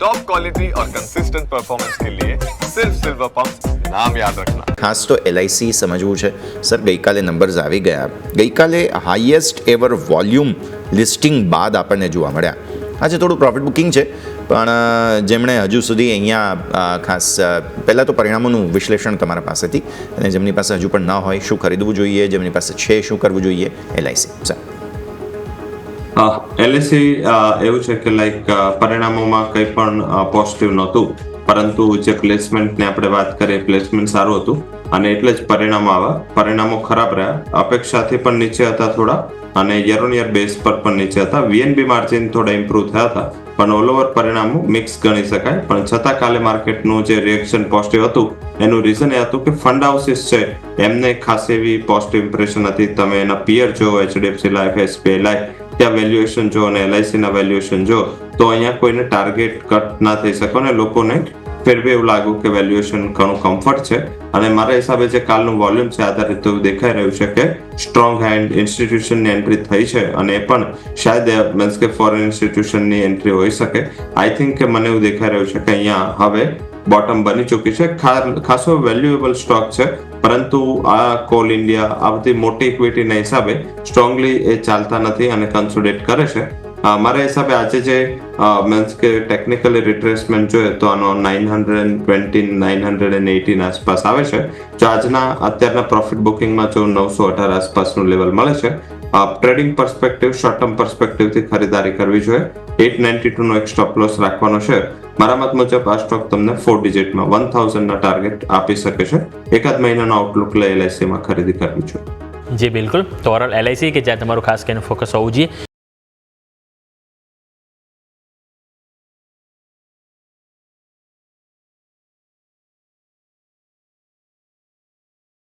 Top quality और consistent performance के लिए सिर्फ सिल्वर पंप नाम याद रखना। ખાસ તો LIC સમજવું છે સર. ગઈકાલે નંબર્સ આવી ગયા. ગઈકાલે હાઈએસ્ટ એવર વોલ્યુમ લિસ્ટિંગ બાદ આપણને જોવા મળ્યા. આજે થોડું પ્રોફિટ બુકિંગ છે, પણ જેમણે હજુ સુધી અહીંયા ખાસ પહેલાં તો પરિણામોનું વિશ્લેષણ તમારા પાસેથી, અને જેમની પાસે હજુ પણ ન હોય શું ખરીદવું જોઈએ, જેમની પાસે છે શું કરવું જોઈએ. LIC sir. LIC એવું છે કે પરિણામોમાં કંઈ પણ પોઝિટિવ નહોતું, પરંતુ જે પ્લેસમેન્ટની આપણે વાત કરીએ, પ્લેસમેન્ટ સારું હતું અને એટલે જ પરિણામો આવ્યા. પરિણામો ખરાબ રહ્યા, અપેક્ષાથી પણ નીચે હતા થોડા, અને યર ઓન યર બેઝ પર પણ નીચે હતા. VNB માર્જિન થોડા ઇમ્પ્રૂવ થયા હતા, પણ ઓલ ઓવર પરિણામો મિક્સ ગણી શકાય. પણ છતાં કાલે માર્કેટનું જે રિએક્શન પોઝિટિવ હતું એનું રીઝન એ હતું કે ફંડ હાઉસીસ છે એમને ખાસ એવી પોઝિટિવ ઇમ્પ્રેશન હતી. તમે એના પિયર જો HDFC લાઈફ, SBI લાઈફ, ત્યાં વેલ્યુએશન જો અને LIC ના વેલ્યુએશન જો, તો અહીંયા કોઈને ટાર્ગેટ કટ ના થઈ શકે અને લોકોને ફેરવે એવું લાગ્યું કે વેલ્યુએશન ઘણું કમ્ફર્ટ છે. અને મારા હિસાબે જે કાલનું વોલ્યુમ છે આધારિત તો દેખાઈ રહ્યું છે કે સ્ટ્રોંગ હેન્ડ ઇન્સ્ટિટ્યુશનની એન્ટ્રી થઈ છે, અને એ પણ શાયદ મીન્સ કે ફોરેન ઇન્સ્ટિટ્યુશનની એન્ટ્રી હોઈ શકે. આઈ થિંક કે મને એવું દેખાઈ રહ્યું છે કે અહીંયા હવે બોટમ બની ચૂકી છે. ખાસો વેલ્યુએબલ સ્ટોક છે, પરંતુ આ કોલ ઇન્ડિયા આ બધી મોટી ઇક્વિટીના હિસાબે સ્ટ્રોંગલી એ ચાલતા નથી અને કન્સોલિડેટ કરે છે. મારા હિસાબે આજે જે મીન્સ કે ટેકનિકલી રિટ્રેસમેન્ટ જોઈએ તો આનો 920 918 આસપાસ આવે છે. જો આજના અત્યારના પ્રોફિટ બુકિંગમાં જો 918 આસપાસનું લેવલ મળે છે, ટ્રેડિંગ પર્સપેક્ટિવ, શોર્ટ ટર્મ પર્સપેક્ટિવથી ખરીદારી કરવી જોઈએ. 892 નો એક સ્ટોપ લોસ રાખવાનો છે. મારા મત મુજબ આ સ્ટોક તમને 4 ડિજિટમાં 1000 ના ટાર્ગેટ આપી શકે છે. એકાદ મહિનાનો આઉટલુક લઈ LIC માં ખરીદી કરવી જોઈએ. જી બિલકુલ. તો ઓવરઓલ LIC કે જ્યાં તમારું ખાસ કરીને ફોકસ હોવું જોઈએ.